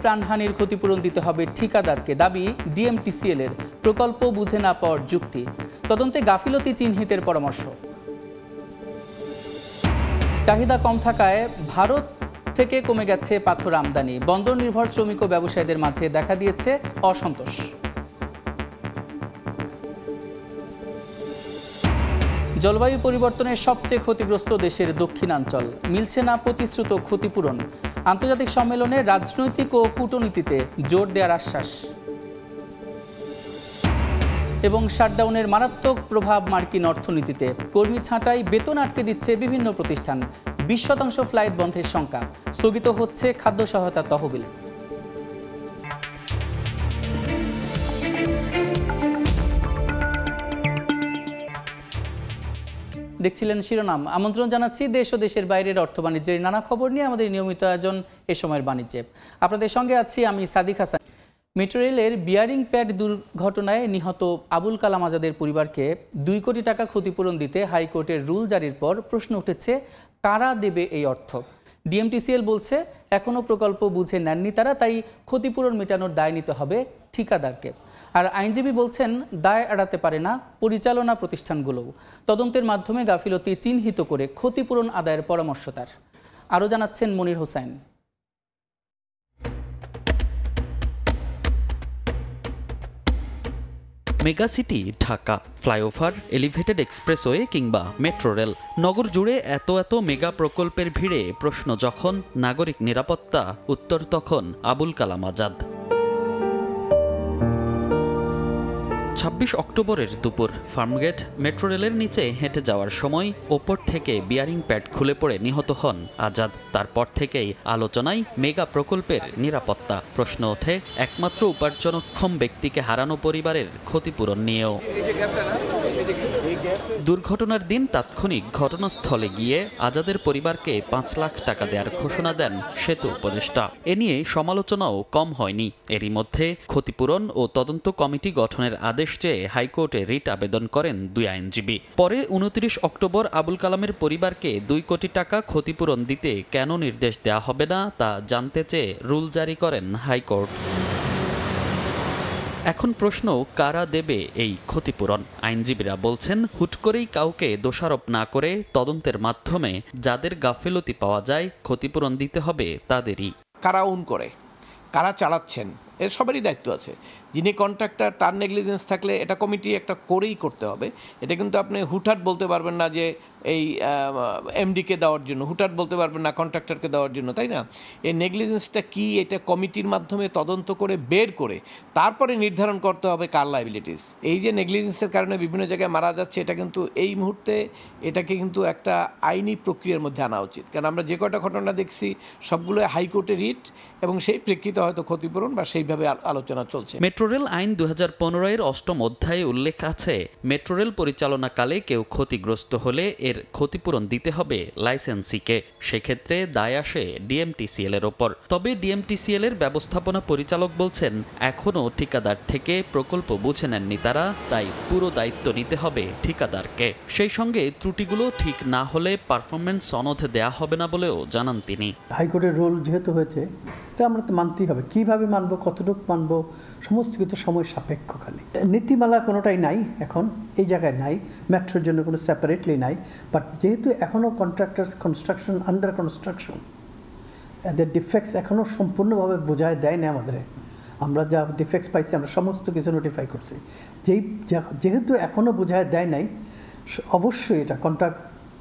প্রাণহানির ক্ষতিপূরণ দিতে হবে ঠিকাদারকে, দাবি ডিএমটিসিএল এর। প্রকল্প বুঝে না পাওয়ার যুক্তি, তদন্তে গাফিলতি চিহ্নিতের পরামর্শ। চাহিদা কম থাকায় ভারত থেকে কমে গেছে পাথর আমদানি, বন্দর নির্ভর শ্রমিক ও ব্যবসায়ীদের মাঝে দেখা দিয়েছে অসন্তোষ। জলবায়ু পরিবর্তনের সবচেয়ে ক্ষতিগ্রস্ত দেশের দক্ষিণাঞ্চল, মিলছে না প্রতিশ্রুত ক্ষতিপূরণ। আন্তর্জাতিক সম্মেলনে রাজনৈতিক ও কূটনীতিতে জোর দেওয়ার আশ্বাস। এবং শাটডাউনের মারাত্মক প্রভাব মার্কিন অর্থনীতিতে, কর্মী ছাঁটাই, বেতন আটকে দিচ্ছে বিভিন্ন প্রতিষ্ঠান। 20% ফ্লাইট বন্ধের শঙ্কা, স্থগিত হচ্ছে খাদ্য সহায়তা তহবিল। দেখছিলেন শিরোনাম। আমন্ত্রণ জানাচ্ছি দেশ ও দেশের বাইরের অর্থ বাণিজ্যের নানা খবর নিয়ে আমাদের নিয়মিত আয়োজন এ সময়ের বাণিজ্যে। আপনাদের সঙ্গে আছি আমি সাদিক হাসান। মেট্রো রেলের বিয়ারিং প্যাড দুর্ঘটনায় নিহত আবুল কালাম আজাদের পরিবারকে 2 কোটি টাকা ক্ষতিপূরণ দিতে হাইকোর্টের রুল জারির পর প্রশ্ন উঠেছে, কারা দেবে এই অর্থ? ডিএমটিসিএল বলছে এখনও প্রকল্প বুঝে নেননি তারা, তাই ক্ষতিপূরণ মেটানোর দায় নিতে হবে ঠিকাদারকে। আর আইনজীবী বলছেন দায় এড়াতে পারে না পরিচালনা প্রতিষ্ঠানগুলোও, তদন্তের মাধ্যমে গাফিলতি চিহ্নিত করে ক্ষতিপূরণ আদায়ের পরামর্শ তার। আরও জানাচ্ছেন Monir Hossain. Megacity Dhaka, flyover, elevated expressway কিংবা মেট্রো রেল, নগর জুড়ে এত মেগা প্রকল্পের ভিড়ে প্রশ্ন যখন নাগরিক নিরাপত্তা, উত্তর তখন আবুল কালাম আজাদ। 26 অক্টোবরের দুপুর ফার্মগেট মেট্রো রেলের নিচে হেঁটে যাওয়ার সময় ওপর থেকে বিয়ারিং প্যাড খুলে পড়ে নিহত হন আজাদ। তারপর থেকেই আলোচনায় মেগা প্রকল্পের নিরাপত্তা। প্রশ্ন ওঠে একমাত্র উপার্জনক্ষম ব্যক্তিকে হারানো পরিবারের ক্ষতিপূরণ নিয়েও। দুর্ঘটনার দিন তাৎক্ষণিক ঘটনাস্থলে গিয়ে আজাদের পরিবারকে 5 লাখ টাকা দেওয়ার ঘোষণা দেন সেতু উপদেষ্টা। এ নিয়ে সমালোচনাও কম হয়নি। এরই মধ্যে ক্ষতিপূরণ ও তদন্ত কমিটি গঠনের আদেশ চেয়ে হাইকোর্টে রিট আবেদন করেন 2 আইনজীবী। পরে 29 অক্টোবর আবুল কালামের পরিবারকে 2 কোটি টাকা ক্ষতিপূরণ দিতে কেন নির্দেশ দেওয়া হবে না তা জানতে চেয়ে রুল জারি করেন হাইকোর্ট। এখন প্রশ্ন, কারা দেবে এই ক্ষতিপূরণ? আইনজীবীরা বলছেন হুট করেই কাউকে দোষারোপ না করে তদন্তের মাধ্যমে যাদের গাফিলতি পাওয়া যায় ক্ষতিপূরণ দিতে হবে তাদেরই। কারা ওন করে, কারা চালাচ্ছেন, এর সবারই দায়িত্ব আছে। যিনি কন্ট্রাক্টর তার নেগলিজেন্স থাকলে এটা কমিটি একটা করেই করতে হবে। এটা কিন্তু আপনি হুটহাট বলতে পারবেন না যে এই এমডিকে দেওয়ার জন্য, হুটহাট বলতে পারবেন না কন্ট্রাক্টরকে দেওয়ার জন্য, তাই না? এই নেগলিজেন্সটা কি, এটা কমিটির মাধ্যমে তদন্ত করে বের করে তারপরে নির্ধারণ করতে হবে কার লায়াবিলিটিস। এই যে নেগলিজেন্সের কারণে বিভিন্ন জায়গায় মারা যাচ্ছে, এটা কিন্তু এই মুহূর্তে এটাকে কিন্তু একটা আইনি প্রক্রিয়ার মধ্যে আনা উচিত। কারণ আমরা যে কটা ঘটনা দেখছি সবগুলো হাইকোর্টে রিট, এবং সেই প্রেক্ষিতে হয়তো ক্ষতিপূরণ বা সেইভাবে আলোচনা চলছে। মেট্রো রেল আইন 2015 এর 8ম অধ্যায়ে উল্লেখ আছে, মেট্রো রেল পরিচালনাকালে কেউ ক্ষতিগ্রস্ত হলে এর ক্ষতিপূরণ দিতে হবে লাইসেন্সিকে। সেক্ষেত্রে দায় আসে ডিএমটিসিএল এর ওপর। তবে ডিএমটিসিএল এর ব্যবস্থাপনা পরিচালক বলছেন এখনও ঠিকাদার থেকে প্রকল্প বুঝে নেননি তারা, তাই পুরো দায়িত্ব নিতে হবে ঠিকাদারকে। সেই সঙ্গে ত্রুটিগুলো ঠিক না হলে পারফরমেন্স সনদ দেয়া হবে না বলেও জানান তিনি। হাইকোর্টের রোল যেহেতু হয়েছে এটা আমরা তো মানতেই হবে। কীভাবে মানব, কতটুকু মানব, সমস্ত কিছু সময় সাপেক্ষ। খালি নীতিমালা কোনোটাই নাই এখন, এই জায়গায় নাই, মেট্রোর জন্য কোনো সেপারেটলি নাই। বাট যেহেতু এখনও কন্ট্রাক্টার্স কনস্ট্রাকশন আন্ডার কনস্ট্রাকশন, এদের ডিফেক্টস এখনও সম্পূর্ণভাবে বোঝায় দেয় না আমাদের। আমরা যা ডিফেক্টস পাইছি আমরা সমস্ত কিছু নোটিফাই করছি। যেহেতু এখনও বোঝায় দেয় নাই, অবশ্যই এটা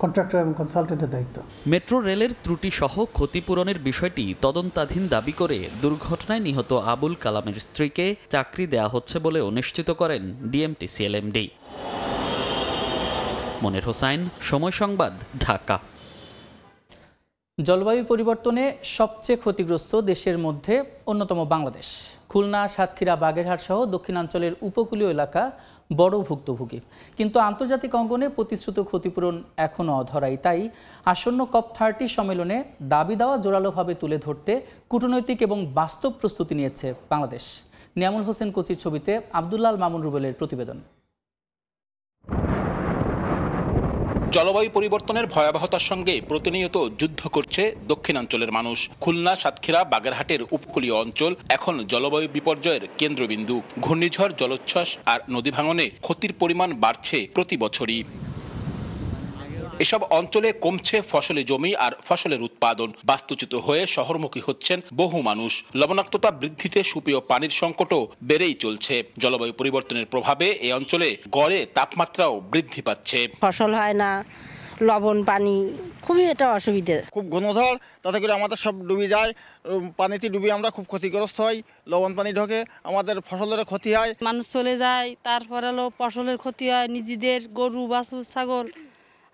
কন্ট্রাক্টর এবং কনসালটেন্টের দায়িত্ব। মেট্রো রেলের ত্রুটি সহ ক্ষতিপূরণের বিষয়টি তদন্তাধীন দাবি করে দুর্ঘটনায় নিহত আবুল কালামের স্ত্রীকে চাকরি দেয়া হচ্ছে বলেও নিশ্চিত করেন ডিএমটিসিএল এমডি। মনির হোসেন, সময় সংবাদ, ঢাকা। জলবায়ু পরিবর্তনে সবচেয়ে ক্ষতিগ্রস্ত দেশের মধ্যে অন্যতম বাংলাদেশ। খুলনা, সাতক্ষীরা, বাগেরহাট সহ দক্ষিণাঞ্চলের উপকূলীয় এলাকা বড় ভুক্তভোগী। কিন্তু আন্তর্জাতিক অঙ্গনে প্রতিশ্রুত ক্ষতিপূরণ এখনও অধরাই। তাই আসন্ন COP30 সম্মেলনে দাবি দেওয়া জোরালোভাবে তুলে ধরতে কূটনৈতিক এবং বাস্তব প্রস্তুতি নিয়েছে বাংলাদেশ। নিয়ামুল হোসেন কোচির ছবিতে আব্দুল্লাহ মামুন রুবেলের প্রতিবেদন। জলবায়ু পরিবর্তনের ভয়াবহতার সঙ্গে প্রতিনিয়ত যুদ্ধ করছে দক্ষিণাঞ্চলের মানুষ। খুলনা, সাতক্ষীরা, বাগেরহাটের উপকূলীয় অঞ্চল এখন জলবায়ু বিপর্যয়ের কেন্দ্রবিন্দু। ঘূর্ণিঝড়, জলোচ্ছ্বাস আর নদী ভাঙনে ক্ষতির পরিমাণ বাড়ছে প্রতি বছরই। এসব অঞ্চলে কমছে ফসলি জমি আর ফসলের উৎপাদন। বাস্তুচ্যুত হয়ে শহরমুখী হচ্ছেন বহু মানুষ। লবণাক্ততা বৃদ্ধিতে সুপেয় পানির সংকটও বেড়েই চলছে। জলবায়ু পরিবর্তনের প্রভাবে এই অঞ্চলে গড়ে তাপমাত্রাও বৃদ্ধি পাচ্ছে। ফসল হয় না, লবণ পানি খুবই এটা অসুবিধা। খুব ঘূর্ণিঝড়, তাতে করে আমাদের সব ডুবে যায়, পানিতে ডুবে আমরা খুব ক্ষতিগ্রস্ত হই। লবণ পানি ঢোকে, আমাদের ফসলের ক্ষতি হয়, মানুষ চলে যায়, তারপর হলো ফসলের ক্ষতি হয়, নিজেদের গরু বাছুর ছাগল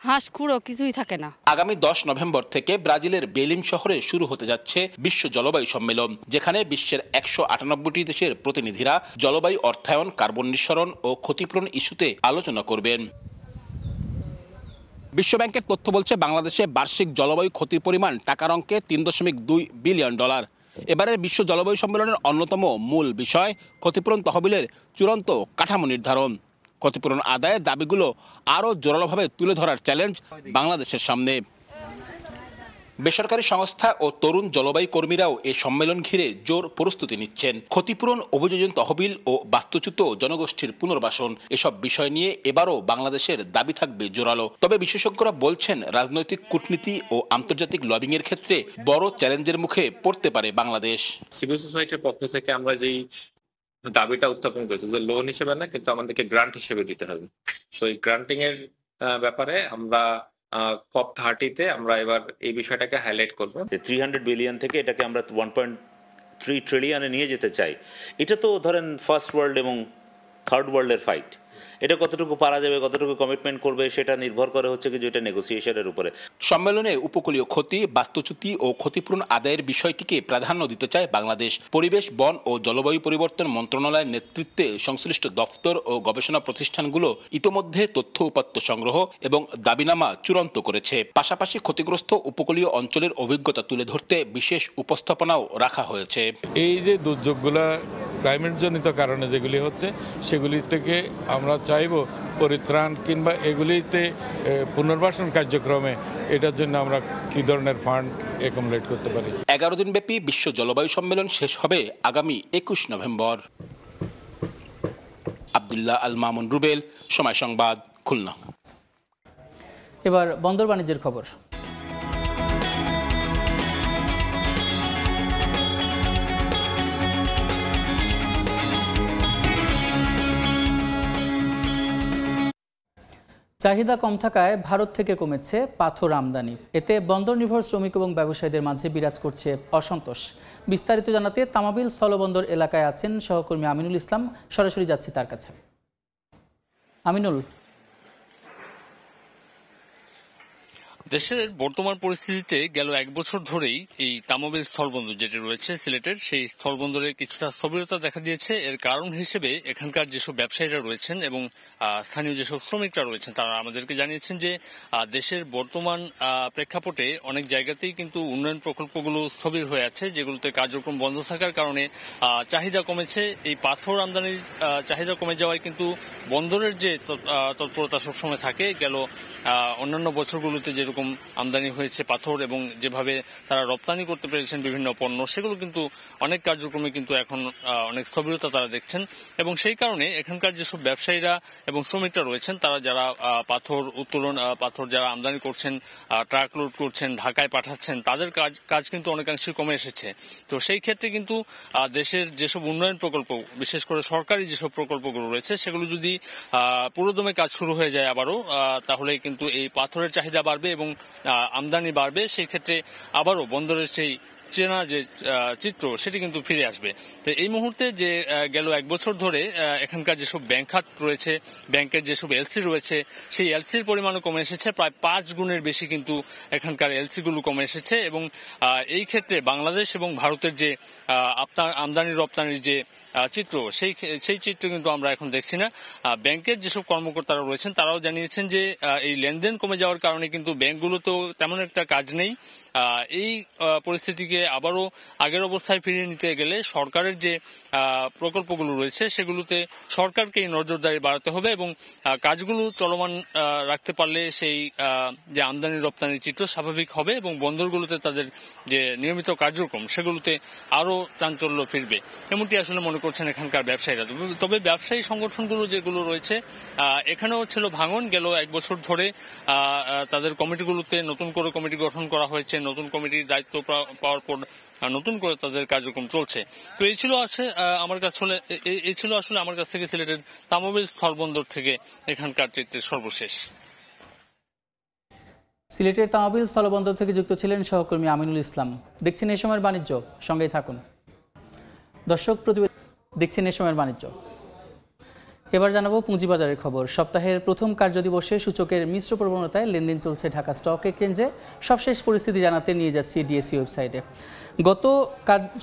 হাঁস খুঁড়ো কিছুই থাকে না। আগামী 10 নভেম্বর থেকে ব্রাজিলের বেলিম শহরে শুরু হতে যাচ্ছে বিশ্ব জলবায়ু সম্মেলন, যেখানে বিশ্বের 198টি দেশের প্রতিনিধিরা জলবায়ু অর্থায়ন, কার্বন নিঃসরণ ও ক্ষতিপূরণ ইস্যুতে আলোচনা করবেন। বিশ্বব্যাংকের তথ্য বলছে বাংলাদেশে বার্ষিক জলবায়ু ক্ষতির পরিমাণ টাকার অঙ্কে $3.2 বিলিয়ন। এবারের বিশ্ব জলবায়ু সম্মেলনের অন্যতম মূল বিষয় ক্ষতিপূরণ তহবিলের চূড়ান্ত কাঠামো নির্ধারণ। ক্ষতিপূরণ আদায়ের দাবিগুলো আরও জোরালোভাবে তুলে ধরার চ্যালেঞ্জ বাংলাদেশের সামনে। বেসরকারি সংস্থা ও তরুণ জলবায়ু কর্মীরাও এই সম্মেলন ঘিরে জোর প্রস্তুতি নিচ্ছেন। ক্ষতিপূরণ, অভিযোজন তহবিল ও বাস্তুচ্যুত জনগোষ্ঠীর পুনর্বাসন, এসব বিষয় নিয়ে এবারও বাংলাদেশের দাবি থাকবে জোরালো। তবে বিশেষজ্ঞরা বলছেন রাজনৈতিক কূটনীতি ও আন্তর্জাতিক লবিংয়ের ক্ষেত্রে বড় চ্যালেঞ্জের মুখে পড়তে পারে বাংলাদেশ। সিভিল সোসাইটির পক্ষ থেকে আমরা যেই দাবিটা উত্থাপন করেছি যে লোন হিসেবে না, কিন্তু আমাদেরকে গ্রান্ট হিসেবে দিতে হবে। সো এই গ্রান্টিং এর ব্যাপারে আমরা COP30-তে আমরা এবার এই বিষয়টাকে হাইলাইট করব। 300 বিলিয়ন থেকে এটাকে আমরা 1.3 ট্রিলিয়নে নিয়ে যেতে চাই। এটা তো ধরেন ফার্স্ট ওয়ার্ল্ড এবং থার্ড ওয়ার্ল্ডের ফাইট। এটা কতটুকু পারা যাবে, কতটুকু কমিটমেন্ট করবে, সেটা নির্ভর করে হচ্ছে কি যেটা নেগোসিয়েশনের উপরে। সম্মেলনে উপকূলীয় ক্ষতি, বাস্তুচ্যুতি ও ক্ষতিপূরণ আদায়ের বিষয়টিকে প্রাধান্য দিতে চায় বাংলাদেশ। পরিবেশ, বন ও জলবায়ু পরিবর্তন মন্ত্রণালয়ের নেতৃত্বে সংশ্লিষ্ট দফতর ও গবেষণা প্রতিষ্ঠানগুলো ইতোমধ্যে তথ্য উপাত্ত সংগ্রহ এবং দাবিনামা চূড়ান্ত করেছে। পাশাপাশি ক্ষতিগ্রস্ত উপকূলীয় অঞ্চলের অভিজ্ঞতা তুলে ধরতে বিশেষ উপস্থাপনাও রাখা হয়েছে। এই যে দুর্যোগগুলো ক্লাইমেট জনিত কারণে যেগুলি হচ্ছে, সেগুলি থেকে আমরা চাইব পরিত্রাণ কিংবা এগুলিতে পুনর্বাসন কার্যক্রমে এটার জন্য আমরা কি ধরনের ফান্ড অ্যাকুমুলেট করতে পারি। 11 দিনব্যাপী বিশ্ব জলবায়ু সম্মেলন শেষ হবে আগামী 21 নভেম্বর। আব্দুল্লাহ আল মামুন রুবেল, সময় সংবাদ, খুলনা। এবার বন্দর বাণিজ্যের খবর। চাহিদা কম থাকায় ভারত থেকে কমেছে পাথর আমদানি। এতে বন্দর নির্ভর শ্রমিক এবং ব্যবসায়ীদের মাঝে বিরাজ করছে অসন্তোষ। বিস্তারিত জানাতে তামাবিল স্থলবন্দর এলাকায় আছেন সহকর্মী আমিনুল ইসলাম। সরাসরি যাচ্ছি তার কাছে। আমিনুল, দেশের বর্তমান পরিস্থিতিতে গেল 1 বছর ধরেই এই তামাবিল স্থলবন্দর যেটি রয়েছে সিলেটের, সেই স্থলবন্দরে কিছুটা স্থবিরতা দেখা দিয়েছে। এর কারণ হিসেবে এখানকার যেসব ব্যবসায়ীরা রয়েছেন এবং স্থানীয় যেসব শ্রমিকরা রয়েছেন তারা আমাদেরকে জানিয়েছেন যে দেশের বর্তমান প্রেক্ষাপটে অনেক জায়গাতেই কিন্তু উন্নয়ন প্রকল্পগুলো স্থবির হয়ে আছে, যেগুলোতে কার্যক্রম বন্ধ থাকার কারণে চাহিদা কমেছে। এই পাথর আমদানির চাহিদা কমে যাওয়ায় কিন্তু বন্দরের যে তৎপরতা সবসময় থাকে, গেল অন্যান্য বছরগুলোতে যেরকম আমদানি হয়েছে পাথর এবং যেভাবে তারা রপ্তানি করতে পেরেছেন বিভিন্ন পণ্য, সেগুলো কিন্তু অনেক কার্যক্রমে কিন্তু এখন অনেক স্থবিরতা তারা দেখছেন। এবং সেই কারণে এখানকার যেসব ব্যবসায়ীরা এবং শ্রমিকরা রয়েছেন তারা যারা পাথর উত্তোলন, পাথর যারা আমদানি করছেন, ট্রাক লোড করছেন, ঢাকায় পাঠাচ্ছেন, তাদের কাজ কিন্তু অনেকাংশে কমে এসেছে। তো সেই ক্ষেত্রে কিন্তু দেশের যেসব উন্নয়ন প্রকল্প, বিশেষ করে সরকারি যেসব প্রকল্পগুলো রয়েছে, সেগুলো যদি পুরোদমে কাজ শুরু হয়ে যায় আবারও, তাহলে কিন্তু এই পাথরের চাহিদা বাড়বে এবং আমদানি বাড়বে। সেই ক্ষেত্রে আবারও বন্দরের সেই চেনা যে চিত্র সেটি কিন্তু ফিরে আসবে। তো এই মুহূর্তে যে গেল 1 বছর ধরে এখানকার যেসব ব্যাংক খাত রয়েছে, ব্যাংকের যেসব এলসি রয়েছে, সেই এলসির পরিমাণও কমে এসেছে। প্রায় 5 গুণের বেশি কিন্তু এখানকার এলসিগুলো কমে এসেছে। এবং এই ক্ষেত্রে বাংলাদেশ এবং ভারতের যে আমদানি রপ্তানির যে চিত্র, সেই চিত্র কিন্তু আমরা এখন দেখছি না। ব্যাংকের যেসব কর্মকর্তারা রয়েছেন তারাও জানিয়েছেন যে এই লেনদেন কমে যাওয়ার কারণে কিন্তু ব্যাংকগুলোতেও তেমন একটা কাজ নেই। এই পরিস্থিতিকে আবারও আগের অবস্থায় ফিরিয়ে নিতে গেলে সরকারের যে প্রকল্পগুলো রয়েছে সেগুলোতে সরকারকেই নজরদারি বাড়াতে হবে এবং কাজগুলো চলমান রাখতে পারলে সেই যে আমদানি রপ্তানি চিত্র স্বাভাবিক হবে এবং বন্দরগুলোতে তাদের যে নিয়মিত কার্যক্রম সেগুলোতে আরো চাঞ্চল্য ফিরবে, এমনটি আসলে মনে করছেন এখানকার ব্যবসায়ীরা। তবে ব্যবসায়ী সংগঠনগুলো যেগুলো রয়েছে এখানেও ছিল ভাঙন। গেল 1 বছর ধরে তাদের কমিটিগুলোতে নতুন করে কমিটি গঠন করা হয়েছে, নতুন কমিটির দায়িত্ব পাওয়ার পর নতুন করে তাদের কার্যক্রম চলছে। তো এই ছিল আসলে আমার কাছ থেকে সিলেটের তামাবিল স্থলবন্দর থেকে এখানকার চিত্রের সর্বশেষ। সিলেটের তামাবিল স্থলবন্দর থেকে যুক্ত ছিলেন সহকর্মী আমিনুল ইসলাম। দেখছেন এই সময়ের বাণিজ্য, সঙ্গেই থাকুন দর্শক। দেখছেন এই সময়ের বাণিজ্য। এবার জানাবো পুঁজিবাজারের খবর। সপ্তাহের প্রথম কার্যদিবসে সূচকের মিশ্র প্রবণতায় লেনদেন চলছে ঢাকা স্টক এক্সচেঞ্জে। সবশেষ পরিস্থিতি জানাতে নিয়ে যাচ্ছি ডিএসই ওয়েবসাইটে। গত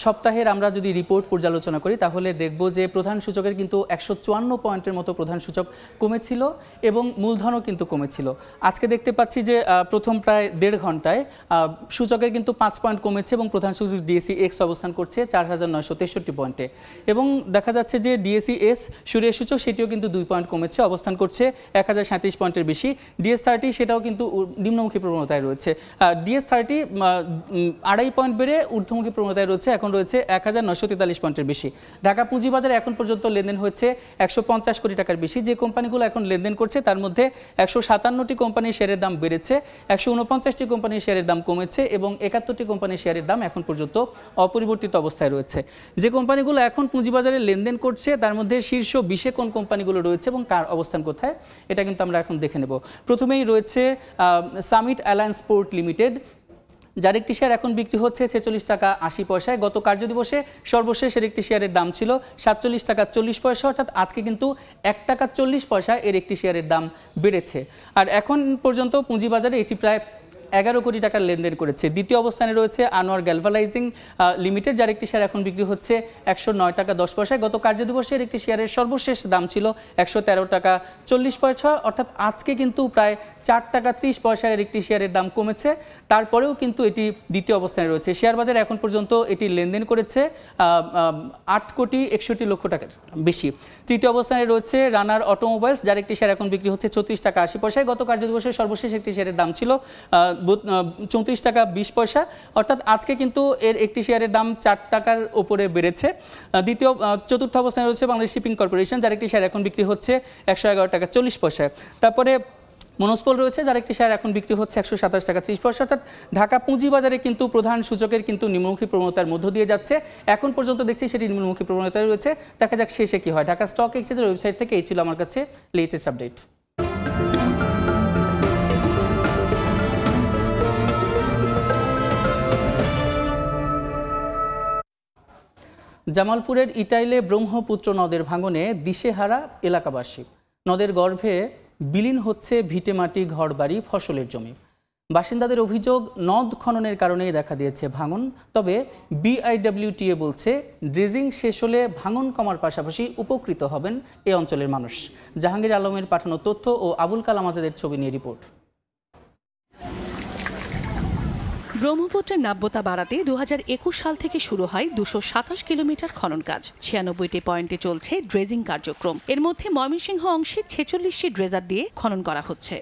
সপ্তাহের আমরা যদি রিপোর্ট পর্যালোচনা করি তাহলে দেখব যে প্রধান সূচকের কিন্তু 154 পয়েন্টের মতো প্রধান সূচক কমেছিল এবং মূলধনও কিন্তু কমেছিল। আজকে দেখতে পাচ্ছি যে প্রথম প্রায় 1.5 ঘন্টায় সূচকের কিন্তু 5 পয়েন্ট কমেছে এবং প্রধান সূচক ডিএসই এক্স অবস্থান করছে 4963 পয়েন্টে এবং দেখা যাচ্ছে যে ডিএসই এস সূর্যের সূচক সেটিও কিন্তু 2 পয়েন্ট কমেছে, অবস্থান করছে 1037 পয়েন্টের বেশি। DS30 সেটাও কিন্তু নিম্নমুখী প্রবণতায় রয়েছে। DS30 2.5 পয়েন্ট বেড়ে ঊর্ধ্বমুখী প্রবণতায় রয়েছে, এখন রয়েছে 1943 পয়েন্টের বেশি। ঢাকা পুঁজিবাজারে এখন পর্যন্ত লেনদেন হয়েছে 150 কোটি টাকার বেশি। যে কোম্পানিগুলো এখন লেনদেন করছে তার মধ্যে 157টি কোম্পানির শেয়ারের দাম বেড়েছে, 149টি কোম্পানির শেয়ারের দাম কমেছে এবং 71টি কোম্পানির শেয়ারের দাম এখন পর্যন্ত অপরিবর্তিত অবস্থায় রয়েছে। যে কোম্পানিগুলো এখন পুঁজিবাজারে লেনদেন করছে তার মধ্যে শীর্ষ 20-এ কোন কোম্পানিগুলো রয়েছে এবং কার অবস্থান কোথায় এটা কিন্তু আমরা এখন দেখে নেব। প্রথমেই রয়েছে সামিট অ্যালায়েন্স পোর্ট লিমিটেড, যার একটি শেয়ার এখন বিক্রি হচ্ছে 46 টাকা 80 পয়সায়। গত কার্যদিবসে সর্বশেষ এর একটি শেয়ারের দাম ছিল 47 টাকা 40 পয়সা, অর্থাৎ আজকে কিন্তু 1 টাকা 40 পয়সায় এর একটি শেয়ারের দাম বেড়েছে। আর এখন পর্যন্ত পুঁজিবাজারে এটি প্রায় 11 কোটি টাকার লেনদেন করেছে। দ্বিতীয় অবস্থানে রয়েছে আনোয়ার গ্যালভানাইজিং লিমিটেড, যার একটি শেয়ার এখন বিক্রি হচ্ছে 109 টাকা 10 পয়সায়। গত কার্যদিবসের একটি শেয়ারের সর্বশেষ দাম ছিল 113 টাকা 40 পয়সা, অর্থাৎ আজকে কিন্তু প্রায় 4 টাকা 30 পয়সায় এর একটি শেয়ারের দাম কমেছে। তারপরেও কিন্তু এটি দ্বিতীয় অবস্থানে রয়েছে। শেয়ার বাজারে এখন পর্যন্ত এটি লেনদেন করেছে 8 কোটি 61 লক্ষ টাকার বেশি। তৃতীয় অবস্থানে রয়েছে রানার অটোমোবাইলস, যার একটি শেয়ার এখন বিক্রি হচ্ছে 34 টাকা 80 পয়সায়। গত কার্যদিবসের সর্বশেষ একটি শেয়ারের দাম ছিল 34 টাকা 20 পয়সা, অর্থাৎ আজকে কিন্তু এর একটি শেয়ারের দাম 4 টাকার উপরে বেড়েছে। চতুর্থ অবস্থানে রয়েছে বাংলাদেশ শিপিং কর্পোরেশন, যার একটি শেয়ার এখন বিক্রি হচ্ছে 111 টাকা 40 পয়সায়। তারপরে মনোস্পল রয়েছে, যার একটি শেয়ার এখন বিক্রি হচ্ছে 127 টাকা 30 পয়সা। অর্থাৎ ঢাকা পুঁজিবাজারে কিন্তু প্রধান সূচকের কিন্তু নিম্নমুখী প্রবণতার মধ্য দিয়ে যাচ্ছে। এখন পর্যন্ত দেখছি সেটি নিম্নমুখী প্রবণতায় রয়েছে। দেখা যাক শেষে কি হয়। ঢাকা স্টক এক্সচেঞ্জের ওয়েবসাইট থেকে এই ছিল আমার কাছে লেটেস্ট আপডেট। জামালপুরের ইটাইলে ব্রহ্মপুত্র নদের ভাঙনে দিশেহারা এলাকাবাসী। নদের গর্ভে বিলীন হচ্ছে ভিটেমাটি, ঘরবাড়ি, ফসলের জমি। বাসিন্দাদের অভিযোগ নদ খননের কারণেই দেখা দিয়েছে ভাঙন। তবে বিআইডব্লিউটিএ বলছে ড্রেজিং শেষ হলে ভাঙন কমার পাশাপাশি উপকৃত হবেন এই অঞ্চলের মানুষ। জাহাঙ্গীর আলমের পাঠানো তথ্য ও আবুল কালাম আজাদের ছবি নিয়ে রিপোর্ট। ব্রহ্মপুত্রের নাব্যতা বাড়াতে 2021 সাল থেকে শুরু হয় 227 কিলোমিটার খনন কাজ। 96টি পয়েন্টে চলছে ড্রেজিং কার্যক্রম। এর মধ্যে ময়মনসিংহ অংশে 46টি ড্রেজার দিয়ে খনন করা হচ্ছে।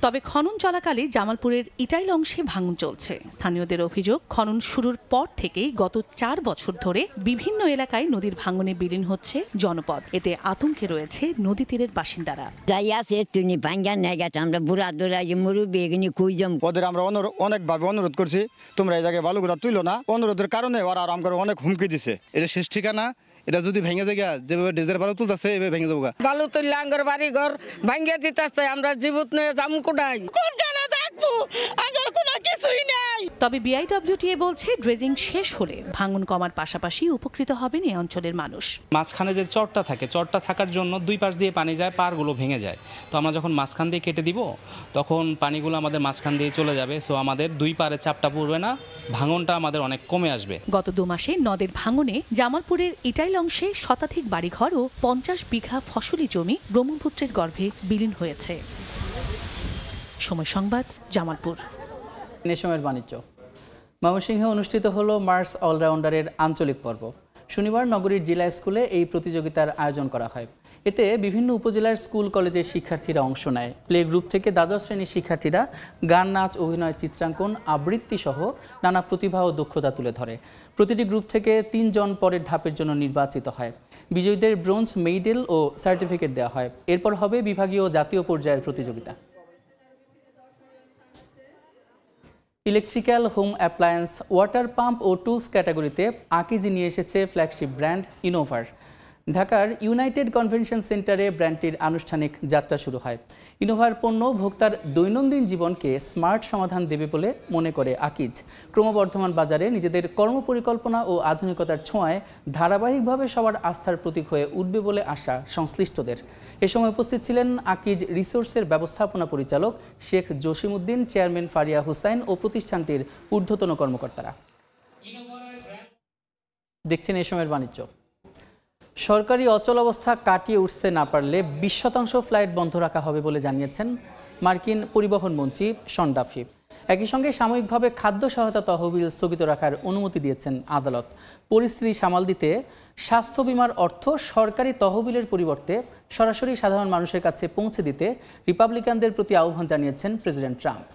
তবে খনন চলাকালে জামালপুরের ইটাইল অংশে ভাঙন চলছে। স্থানীয়দের অভিযোগ খনন শুরুর পর থেকেই গত 4 বছর ধরে বিভিন্ন এলাকায় নদীর ভাঙনে বিলীন হচ্ছে জনপদ। এতে আতঙ্কে রয়েছে নদী তীরের বাসিন্দারা। আমরা বুড়া দৌড়া মুরব্বী এগুলি কুইজম ওদের আমরা অনেকভাবে অনুরোধ করছি, তোমরা এই জায়গায় বালুগুড়া তুইলো না। অনুরোধের কারণে ওরা আরাম করে অনেক হুমকি দিছে। এটা শেষ ঠিকানা, এটা যদি ভেঙে যায় যেভাবে ডেজের বালু তুলতেছে এভাবে ভেঙে যাবো। বালু তুললে আঙ্গর বাড়ি ঘর ভাঙিয়ে দিতেছে, আমরা জীবত নিয়ে যাবো কোথায়? তবে বিআইডব্লিউটিএ বলছে ড্রেজিং শেষ হলে ভাঙন কমার পাশাপাশি উপকৃত হবেন এই অঞ্চলের মানুষ। মাঝখানে যে চরটা থাকে, চরটা থাকার জন্য দুই পাশ দিয়ে পানি যায়, পাড়গুলো ভেঙে যায়। তো আমরা যখন মাঝখান দিয়ে কেটে দিব তখন পানিগুলো আমাদের মাঝখান দিয়ে চলে যাবে। সো আমাদের দুই পাড়ে চাপটা পড়বে না, ভাঙনটা আমাদের অনেক কমে আসবে। গত 2 মাসে নদের ভাঙনে জামালপুরের ইটাইল অংশে শতাধিক বাড়িঘর ও 50 বিঘা ফসলি জমি ব্রহ্মপুত্রের গর্ভে বিলীন হয়েছে। সময় সংবাদ, জামালপুর। নেশমের বাণিজ্য। ময়মনসিংহে অনুষ্ঠিত হলো মার্স অলরাউন্ডারের আঞ্চলিক পর্ব। শনিবার নগরীর জেলা স্কুলে এই প্রতিযোগিতার আয়োজন করা হয়। এতে বিভিন্ন উপজেলার স্কুল কলেজের শিক্ষার্থীরা অংশ নেয়। প্লে গ্রুপ থেকে দ্বাদশ শ্রেণীর শিক্ষার্থীরা গান, নাচ, অভিনয়, চিত্রাঙ্কন, আবৃত্তি সহ নানা প্রতিভা ও দক্ষতা তুলে ধরে। প্রতিটি গ্রুপ থেকে 3 জন পরের ধাপের জন্য নির্বাচিত হয়। বিজয়ীদের ব্রোঞ্জ মেডেল ও সার্টিফিকেট দেওয়া হয়। এরপর হবে বিভাগীয় ও জাতীয় পর্যায়ের প্রতিযোগিতা। Electrical, home appliance, water pump ও টুলস ক্যাটাগরিতে আকিজি নিয়ে এসেছে ফ্ল্যাগশিপ ব্র্যান্ড ইনোভার। ঢাকার ইউনাইটেড কনভেনশন সেন্টারে ব্র্যান্ডটির আনুষ্ঠানিক যাত্রা শুরু হয়। ইনোভার পণ্য ভোক্তার দৈনন্দিন জীবনকে স্মার্ট সমাধান দেবে বলে মনে করে আকিজ। ক্রমবর্ধমান বাজারে নিজেদের কর্মপরিকল্পনা ও আধুনিকতার ছোঁয়ায় ধারাবাহিকভাবে সবার আস্থার প্রতীক হয়ে উঠবে বলে আশা সংশ্লিষ্টদের। এ সময় উপস্থিত ছিলেন আকিজ রিসোর্সের ব্যবস্থাপনা পরিচালক শেখ জসিমউদ্দিন, চেয়ারম্যান ফারিয়া হুসাইন ও প্রতিষ্ঠানটির ঊর্ধ্বতন কর্মকর্তারা। দেখছেন এ সময়ের বাণিজ্য। সরকারি অচলাবস্থা কাটিয়ে উঠতে না পারলে 20% ফ্লাইট বন্ধ রাখা হবে বলে জানিয়েছেন মার্কিন পরিবহন মন্ত্রী শন ডাফি। একই সঙ্গে সাময়িকভাবে খাদ্য সহায়তা তহবিল স্থগিত রাখার অনুমতি দিয়েছেন আদালত। পরিস্থিতি সামাল দিতে স্বাস্থ্য বিমার অর্থ সরকারি তহবিলের পরিবর্তে সরাসরি সাধারণ মানুষের কাছে পৌঁছে দিতে রিপাবলিকানদের প্রতি আহ্বান জানিয়েছেন প্রেসিডেন্ট ট্রাম্প।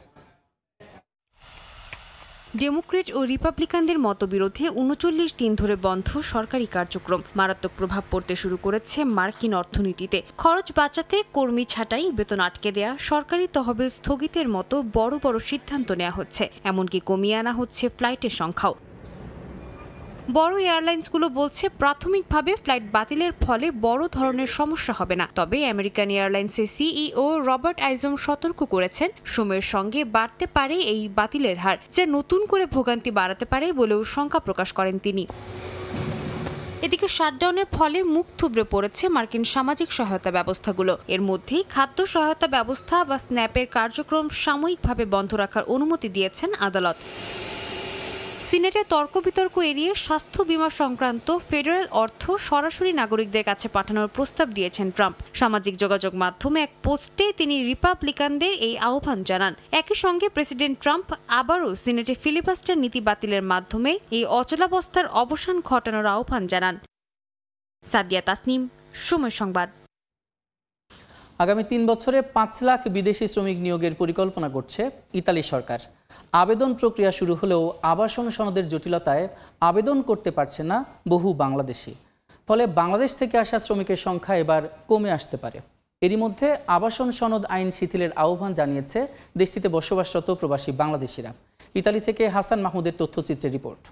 ডেমোক্রেট ও রিপাবলিকানদের মতবিরোধে 39 দিন ধরে বন্ধ সরকারি কার্যক্রম মারাত্মক প্রভাব পড়তে শুরু করেছে মার্কিন অর্থনীতিতে। খরচ বাঁচাতে কর্মী ছাঁটাই, বেতন আটকে দেয়া, সরকারি তহবিল স্থগিতের মতো বড় বড় সিদ্ধান্ত নেওয়া হচ্ছে। এমনকি কমিয়ে আনা হচ্ছে ফ্লাইটের সংখ্যাও। বড় এয়ারলাইন্সগুলো বলছে প্রাথমিকভাবে ফ্লাইট বাতিলের ফলে বড় ধরনের সমস্যা হবে না। তবে আমেরিকান এয়ারলাইন্সের সিইও রবার্ট আইজম সতর্ক করেছেন, সময়ের সঙ্গে বাড়তে পারে এই বাতিলের হার, যা নতুন করে ভোগান্তি বাড়াতে পারে বলেও শঙ্কা প্রকাশ করেন তিনি। এদিকে শাটডাউনের ফলে মুখ থুবড়ে পড়েছে মার্কিন সামাজিক সহায়তা ব্যবস্থাগুলো। এর মধ্যেই খাদ্য সহায়তা ব্যবস্থা বা স্ন্যাপের কার্যক্রম সাময়িকভাবে বন্ধ রাখার অনুমতি দিয়েছেন আদালত। সিনেটে তর্ক বিতর্ক এড়িয়ে স্বাস্থ্য বীমা সংক্রান্ত ফেডারেল অর্থ সরাসরি নাগরিকদের কাছে পাঠানোর প্রস্তাব দিয়েছেন ট্রাম্প। সামাজিক যোগাযোগ মাধ্যমে এক পোস্টে তিনি রিপাবলিকানদের এই আহ্বান জানান। একই সঙ্গে প্রেসিডেন্ট ট্রাম্প আবারও সিনেটে ফিলিবাস্টার নীতি বাতিলের মাধ্যমে এই অচলাবস্থার অবসান ঘটানোর আহ্বান জানান। সাদিয়া তাসনিম, সময় সংবাদ। আগামী 3 বছরে 5 লাখ বিদেশি শ্রমিক নিয়োগের পরিকল্পনা করছে ইতালি সরকার। আবেদন প্রক্রিয়া শুরু হলেও আবাসন সনদের জটিলতায় আবেদন করতে পারছে না বহু বাংলাদেশি। ফলে বাংলাদেশ থেকে আসা শ্রমিকের সংখ্যা এবার কমে আসতে পারে। এরই মধ্যে আবাসন সনদ আইন শিথিলের আহ্বান জানিয়েছে দেশটিতে বসবাসরত প্রবাসী বাংলাদেশিরা। ইতালি থেকে হাসান মাহমুদের তথ্যচিত্রের রিপোর্ট।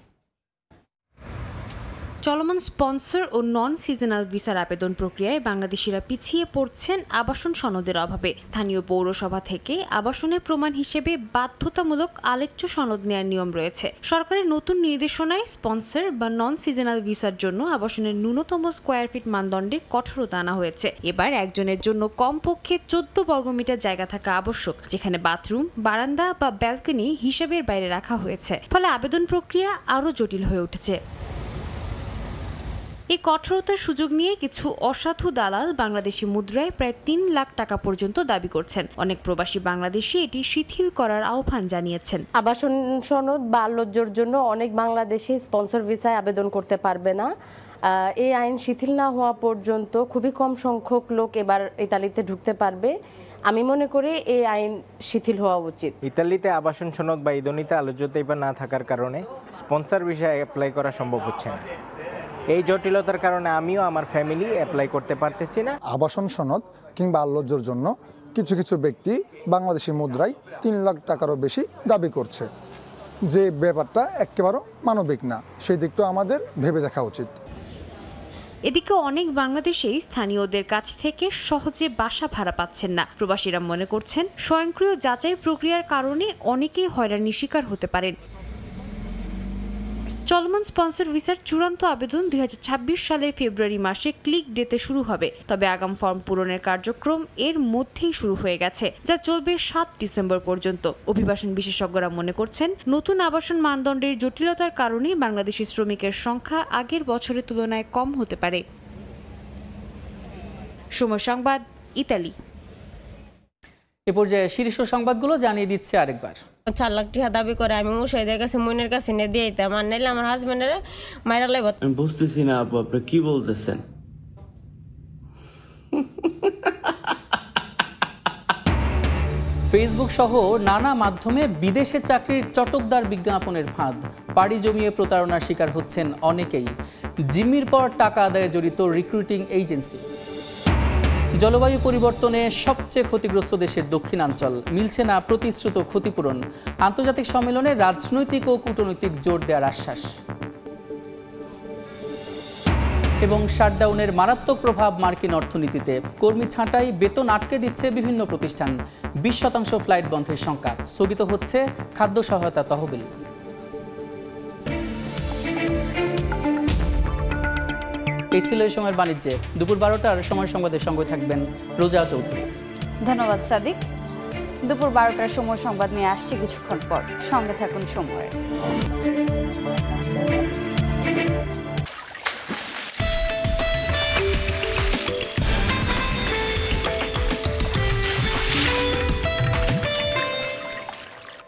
চলমান স্পন্সর ও নন সিজনাল ভিসার আবেদন প্রক্রিয়ায় বাংলাদেশিরা পিছিয়ে পড়ছেন আবাসন সনদের অভাবে। স্থানীয় পৌরসভা থেকে আবাসনের প্রমাণ হিসেবে বাধ্যতামূলক আলেখ্য সনদ নেওয়ার নিয়ম রয়েছে। সরকারের নতুন নির্দেশনায় স্পন্সর বা নন সিজনাল ভিসার জন্য আবাসনের ন্যূনতম স্কোয়ার ফিট মানদণ্ডে কঠোরতা আনা হয়েছে। এবার একজনের জন্য কমপক্ষে 14 বর্গমিটার জায়গা থাকা আবশ্যক, যেখানে বাথরুম, বারান্দা বা ব্যালকনি হিসাবের বাইরে রাখা হয়েছে। ফলে আবেদন প্রক্রিয়া আরও জটিল হয়ে উঠেছে। এই কঠোরতার সুযোগ নিয়ে কিছু অসাধু দালাল বাংলাদেশি মুদ্রায় প্রায় 3 লাখ টাকা পর্যন্ত দাবি করছেন। অনেক প্রবাসী বাংলাদেশি এটি শিথিল করার আহ্বান জানিয়েছেন। আবাসন সনদ বা আলোচ্যর জন্য অনেক বাংলাদেশি স্পন্সর ভিসায় আবেদন করতে পারবে না। এই আইন শিথিল না হওয়া পর্যন্ত খুবই কম সংখ্যক লোক এবার ইতালিতে ঢুকতে পারবে। আমি মনে করি এই আইন শিথিল হওয়া উচিত। ইতালিতে আবাসন সনদ বা ইদনিতে আলোচ্যতা এবার না থাকার কারণে স্পন্সর ভিসা অ্যাপ্লাই করা সম্ভব হচ্ছে না। এই জটিলতার কারণে আমিও আমার ফ্যামিলি অ্যাপ্লাই করতে পারতেছি না। আবাসন সনদ কিংবা আলোচ্যর জন্য কিছু কিছু ব্যক্তি বাংলাদেশি মুদ্রায় 3 লাখ টাকারও বেশি দাবি করছে, যে ব্যাপারটা একেবারে মানবিক না। সেই দিকটা আমাদের ভেবে দেখা উচিত। এদিকে অনেক বাংলাদেশি স্থানীয়দের কাছ থেকে সহজে বাসা ভাড়া পাচ্ছেন না। প্রবাসীরা মনে করছেন স্বয়ংক্রিয় যাচাই প্রক্রিয়ার কারণে অনেকেই হয়রানির শিকার হতে পারেন। চলমান স্পন্সর ভিসার চূড়ান্ত আবেদন 2026 সালের ফেব্রুয়ারি মাসে ক্লিক ডেতে শুরু হবে। তবে আগাম ফর্ম পূরণের কার্যক্রম এর মধ্যেই শুরু হয়ে গেছে, যা চলবে 7 ডিসেম্বর পর্যন্ত। অভিবাসন বিশেষজ্ঞরা মনে করছেন নতুন আবাসন মানদণ্ডের জটিলতার কারণে বাংলাদেশি শ্রমিকের সংখ্যা আগের বছরের তুলনায় কম হতে পারে। সময় সংবাদ, ইতালি। এ পর্যায়ে শীর্ষ সংবাদগুলো জানিয়ে দিচ্ছে আরেকবার। 4 লাখ টাকা দাবি করে আমি মুশাইদের কাছে মইনের কাছে নিয়ে দিয়ে দিতাম, আর নাইলে আমার হাজবেন্ডের মাইরা লাইব। আমি বুঝতেছি না আপু, আপনি কি বলতেছেন? ফেসবুক সহ নানা মাধ্যমে বিদেশে চাকরির চটকদার বিজ্ঞাপনের ফাঁদ, পাড়ি জমিয়ে প্রতারণার শিকার হচ্ছেন অনেকেই। জিম্মির পর টাকা আদায়ে জড়িত রিক্রুটিং এজেন্সি। জলবায়ু পরিবর্তনে সবচেয়ে ক্ষতিগ্রস্ত দেশের দক্ষিণাঞ্চল, মিলছে না প্রতিশ্রুত ক্ষতিপূরণ। আন্তর্জাতিক সম্মেলনে রাজনৈতিক ও কূটনৈতিক জোর দেওয়ার আশ্বাস। এবং শাটডাউনের মারাত্মক প্রভাব মার্কিন অর্থনীতিতে, কর্মী ছাঁটাই, বেতন আটকে দিচ্ছে বিভিন্ন প্রতিষ্ঠান, 20% ফ্লাইট বন্ধের শঙ্কা, স্থগিত হচ্ছে খাদ্য সহায়তা তহবিল। এই ছিল এই সময়ের বাণিজ্যে। দুপুর 12টার সময় সংবাদের সঙ্গে থাকবেন রোজা চৌধুরী। ধন্যবাদ সাদিক। দুপুর 12টার সময় সংবাদ নিয়ে আসছি কিছুক্ষণ পর, সঙ্গে থাকুন সময়।